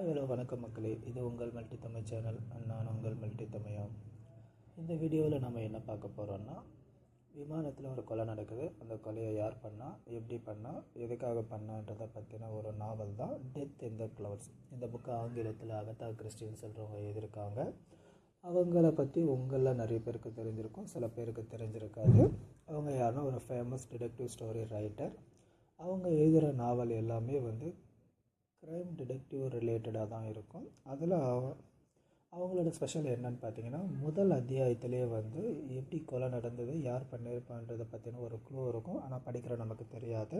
Hi hello வணக்கம் மக்களே, இது உங்கள் மல்டி தமிழ் சேனல். நான் உங்கள் மல்டி தமிழா. இந்த வீடியோவில் நம்ம என்ன பார்க்க போகிறோன்னா, விமானத்தில் ஒரு கொலை நடக்குது. அந்த கொலையை யார் பண்ணால், எப்படி பண்ணால், எதுக்காக பண்ணான்றதை பற்றின ஒரு நாவல் தான் டெத் இன் த கிளவுட்ஸ். இந்த புக்கு ஆங்கிலத்தில் அகதா கிறிஸ்டின்னு சொல்கிறவங்க எழுதியிருக்காங்க. அவங்கள பற்றி உங்களில் நிறைய பேருக்கு தெரிஞ்சிருக்கும், சில பேருக்கு தெரிஞ்சிருக்காது. அவங்க யாருன்னா ஒரு ஃபேமஸ் டிடெக்டிவ் ஸ்டோரி ரைட்டர். அவங்க எழுதுகிற நாவல் எல்லாமே க்ரைம் டிடெக்டிவ் ரிலேட்டடாக தான் இருக்கும். அதில் அவங்களோட ஸ்பெஷல் என்னன்னு பார்த்தீங்கன்னா, முதல் அத்தியாயத்திலே எப்படி கொலை நடந்தது, யார் பண்ணியிருப்பான்றதை பற்றின ஒரு க்ளூ இருக்கும். ஆனால் படிக்கிற நமக்கு தெரியாது.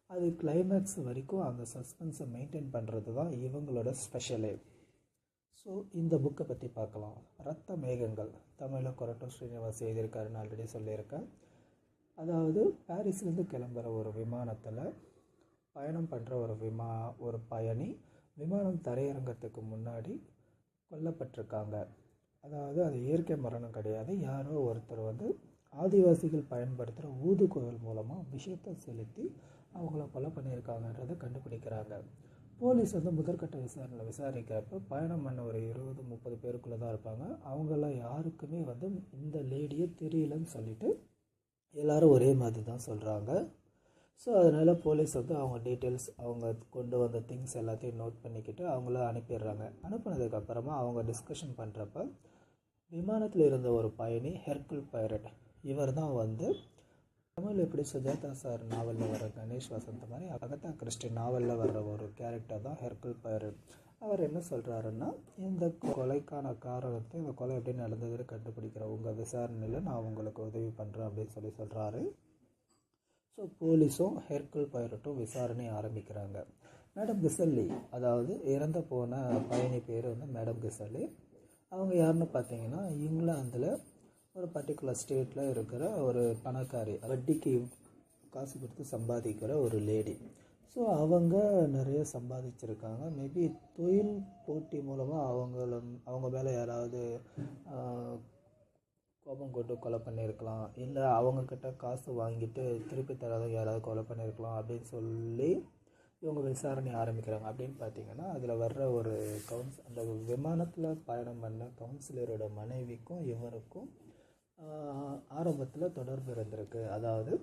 அது கிளைமேக்ஸ் வரைக்கும் அந்த சஸ்பென்ஸை மெயின்டைன் பண்ணுறது தான் இவங்களோட ஸ்பெஷலே. ஸோ இந்த புக்கை பற்றி பார்க்கலாம். ரத்த மேகங்கள், தமிழில் கொரட்டோ ஸ்ரீனிவாஸ் எழுதியிருக்காருன்னு ஆல்ரெடி சொல்லியிருக்கேன். அதாவது பாரிஸ்லேருந்து கிளம்புற ஒரு விமானத்தில் பயணம் பண்ணுற ஒரு பயணி விமானம் தரையிறங்கிறதுக்கு முன்னாடி கொல்லப்பட்டிருக்காங்க. அதாவது அது இயற்கை மரணம் கிடையாது. யாரோ ஒருத்தர் ஆதிவாசிகள் பயன்படுத்துகிற ஊதுகுழல் மூலமாக விஷயத்தை செலுத்தி அவங்கள கொலை பண்ணியிருக்காங்கன்றதை கண்டுபிடிக்கிறாங்க. போலீஸ் முதற்கட்ட விசாரணையில் விசாரிக்கிறப்ப பயணம் பண்ண ஒரு 20-30 பேருக்குள்ளே தான் இருப்பாங்க. அவங்கள யாருக்குமே இந்த லேடியை தெரியலன்னு சொல்லிட்டு எல்லோரும் ஒரே மாதிரி தான் சொல்கிறாங்க. ஸோ அதனால் போலீஸ் அவங்க டீட்டெயில்ஸ், அவங்க கொண்டு வந்த திங்ஸ் எல்லாத்தையும் நோட் பண்ணிக்கிட்டு அவங்கள அனுப்பிடுறாங்க. அனுப்பினதுக்கப்புறமா அவங்க டிஸ்கஷன் பண்ணுறப்ப விமானத்தில் இருந்த ஒரு பயணி ஹெர்குல் பைரட், இவர் தான் தமிழ் எப்படி சுஜாதா சார் நாவலில் வர கணேஷ் வசந்த் மாதிரி அகதா கிறிஸ்டி நாவலில் வர்ற ஒரு கேரக்டர் தான் ஹெர்குல் பைரட். அவர் என்ன சொல்கிறாருன்னா, இந்த கொலைக்கான காரணத்தை, இந்த கொலை எப்படி நடந்ததுன்னு கண்டுபிடிக்கிற உங்கள் விசாரணையில் நான் உங்களுக்கு உதவி பண்ணுறேன் அப்படின்னு சொல்கிறாரு. ஸோ போலீஸும் ஹெர்குல் பைரட்டும் விசாரணை ஆரம்பிக்கிறாங்க. மேடம் கிசல்லி, அதாவது இறந்து போன பயணி பேர் மேடம் கிசல்லி. அவங்க யாருன்னு பார்த்தீங்கன்னா, இங்கிலாந்தில் ஒரு பர்டிகுலர் ஸ்டேட்டில் இருக்கிற ஒரு பணக்காரி, வட்டிக்கு காசு கொடுத்து சம்பாதிக்கிற ஒரு லேடி. ஸோ அவங்க நிறைய சம்பாதிச்சிருக்காங்க. மேபி தொழில் போட்டி மூலமாக அவங்க மேலே யாராவது கோபம் கொண்டு கொலை பண்ணியிருக்கலாம், இல்லை அவங்கக்கிட்ட காசு வாங்கிட்டு திருப்பி தராத யாராவது கொலை பண்ணியிருக்கலாம் அப்படின்னு சொல்லி இவங்க விசாரணை ஆரம்பிக்கிறாங்க. அப்படின்னு பார்த்தீங்கன்னா, அதில் வர்ற ஒரு அந்த விமானத்தில் பயணம் பண்ண கவுன்சிலரோட மனைவிக்கும் இவருக்கும் ஆரம்பத்தில் தொடர்பு இருந்திருக்கு. அதாவது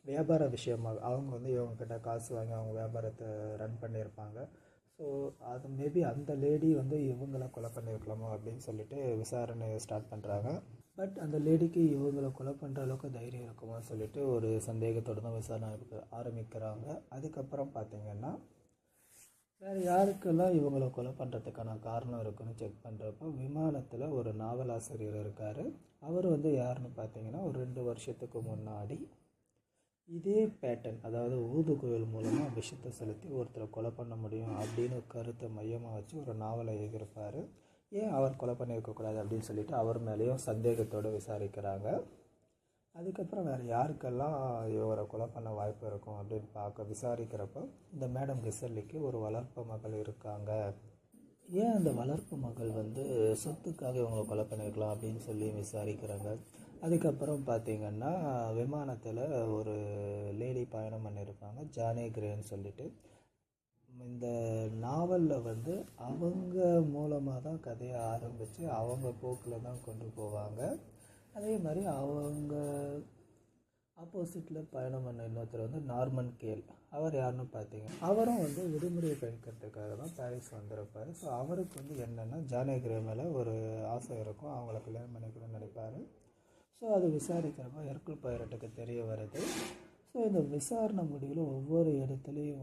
வியாபார விஷயமாக அவங்க இவங்கக்கிட்ட காசு வாங்கி அவங்க வியாபாரத்தை ரன் பண்ணியிருப்பாங்க. ஸோ அது மேபி அந்த லேடி இவங்களை கொலை பண்ணியிருக்கலாமோ அப்படின்னு சொல்லிட்டு விசாரணையை ஸ்டார்ட் பண்ணுறாங்க. பட் அந்த லேடிக்கு இவங்களை கொலை பண்ணுற அளவுக்கு தைரியம் இருக்குமா சொல்லிட்டு ஒரு சந்தேகத்தோடு தான் விசாரணை ஆரம்பிக்கிறாங்க. அதுக்கப்புறம் பார்த்திங்கன்னா, வேறு யாருக்கெல்லாம் இவங்களை கொலை பண்ணுறதுக்கான காரணம் இருக்குன்னு செக் பண்ணுறப்போ விமானத்தில் ஒரு நாவலாசிரியர் இருக்கார். அவர் யாருன்னு பார்த்தீங்கன்னா, ஒரு 2 வருஷத்துக்கு முன்னாடி இதே பேட்டர்ன், அதாவது ஊதுகுழல் மூலமாக விஷத்தை செலுத்தி ஒருத்தரை கொலை பண்ண முடியும் அப்படின்னு கருத்தை மையமாக வச்சு ஒரு நாவலை எழுதியிருப்பார். ஏன் அவர் கொலை பண்ணியிருக்கக்கூடாது அப்படின்னு சொல்லிட்டு அவர் மேலேயும் சந்தேகத்தோடு விசாரிக்கிறாங்க. அதுக்கப்புறம் வேறு யாருக்கெல்லாம் இவரை கொலை பண்ண வாய்ப்பு இருக்கும் அப்படின்னு விசாரிக்கிறப்போ இந்த மேடம் கிசல்லிக்கு ஒரு வளர்ப்பு மகள் இருக்காங்க. ஏன் அந்த வளர்ப்பு மகள் சொத்துக்காக இவங்களை கொலை பண்ணியிருக்கலாம் அப்படின்னு சொல்லி விசாரிக்கிறாங்க. அதுக்கப்புறம் பார்த்திங்கன்னா, விமானத்தில் ஒரு லேடி பயணம் பண்ணியிருப்பாங்க, ஜானே கிரேன்னு சொல்லிட்டு. இந்த நாவலில் அவங்க மூலமாக தான் கதையை ஆரம்பித்து அவங்க போக்கில் தான் கொண்டு போவாங்க. அதே மாதிரி அவங்க ஆப்போசிட்டில் பயணம் பண்ண இன்னொருத்தர் நார்மன் கேல். அவர் யாருன்னு பார்த்தீங்க, அவரும் விடுமுறையை கழிக்கிறதுக்காக தான் பாரிஸ் வந்திருப்பார். ஸோ அவருக்கு என்னென்னா ஜானே கிரே மேலே ஒரு ஆசை இருக்கும், அவங்கள கல்யாணம் பண்ணிக்கணும்னு நினைப்பார். ஸோ அது விசாரிக்கிறப்ப ஹெர்குல் பைரட்டுக்கு தெரிய வருது. ஸோ இந்த விசாரணை முடிவில் ஒவ்வொரு இடத்துலையும்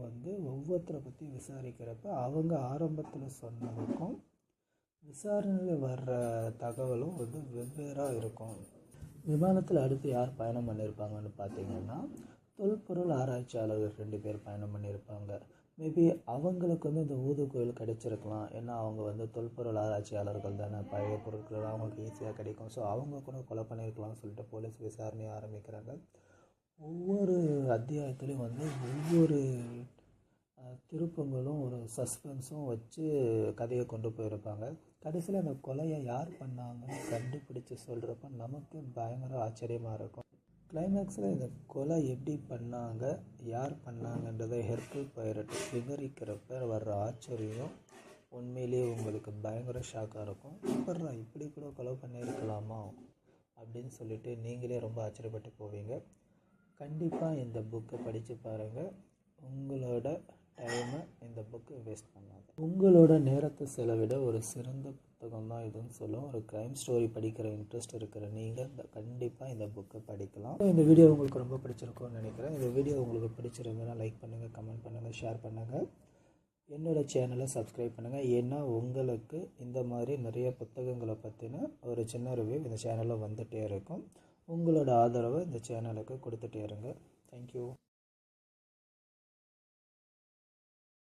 ஒவ்வொருத்தரை பற்றி விசாரிக்கிறப்ப அவங்க ஆரம்பத்தில் சொன்னதுக்கும் விசாரணையில் வர்ற தகவலும் வெவ்வேறாக இருக்கும். விமானத்தில் அடுத்து யார் பயணம் பண்ணியிருப்பாங்கன்னு பார்த்தீங்கன்னா, தொல்பொருள் ஆராய்ச்சியாளர்கள் 2 பேர் பயணம் பண்ணியிருப்பாங்க. மேபி அவங்களுக்கு இந்த ஊதுகுழல் கிடைச்சிருக்கலாம். ஏன்னா அவங்க தொல்பொருள் ஆராய்ச்சியாளர்கள் தானே, பழைய பொருட்கள் அவங்களுக்கு ஈஸியாக கிடைக்கும். ஸோ அவங்க கூட கொலை பண்ணியிருக்கலாம்னு சொல்லிட்டு போலீஸ் விசாரணையை ஆரம்பிக்கிறாங்க. ஒவ்வொரு அத்தியாயத்துலேயும் ஒவ்வொரு திருப்பங்களும் ஒரு சஸ்பென்ஸும் வச்சு கதையை கொண்டு போயிருப்பாங்க. கடைசியில் அந்த கொலையை யார் பண்ணாங்கன்னு கண்டுபிடிச்சி சொல்கிறப்ப நமக்கு பயங்கர ஆச்சரியமாக இருக்கும். கிளைமேக்ஸில் இந்த கொலை எப்படி பண்ணாங்க, யார் பண்ணாங்கன்றதை ஹெர்குல் பைரட் விவரிக்கிறப்ப வர்ற ஆச்சரியம் உண்மையிலேயே உங்களுக்கு பயங்கர ஷாக்காக இருக்கும். எப்பட்றா இப்படி கூட கொலை பண்ணியிருக்கலாமா அப்படின்னு சொல்லிட்டு நீங்களே ரொம்ப ஆச்சரியப்பட்டு போவீங்க. கண்டிப்பாக இந்த புக்கை படித்து பாருங்கள். உங்களோட டைமை இந்த புக்கு வேஸ்ட் பண்ணாது. உங்களோட நேரத்தை செலவிட ஒரு சிறந்த புத்தகம் தான் இதுன்னு சொல்லும். ஒரு க்ரைம் ஸ்டோரி படிக்கிற இன்ட்ரெஸ்ட் இருக்கிற நீங்கள் கண்டிப்பாக இந்த புக்கை படிக்கலாம். இந்த வீடியோ உங்களுக்கு ரொம்ப பிடிச்சிருக்கும்னு நினைக்கிறேன். இந்த வீடியோ உங்களுக்கு பிடிச்சிருந்ததுன்னா லைக் பண்ணுங்கள், கமெண்ட் பண்ணுங்கள், ஷேர் பண்ணுங்கள். என்னோடய சேனலை சப்ஸ்கிரைப் பண்ணுங்கள். ஏன்னா உங்களுக்கு இந்த மாதிரி நிறைய புத்தகங்களை பற்றின ஒரு சின்ன ரிவ்யூ இந்த சேனலில் வந்துகிட்டே இருக்கும். உங்களோட ஆதரவை இந்த சேனலுக்கு கொடுத்துட்டே இருங்க. தேங்க்யூ.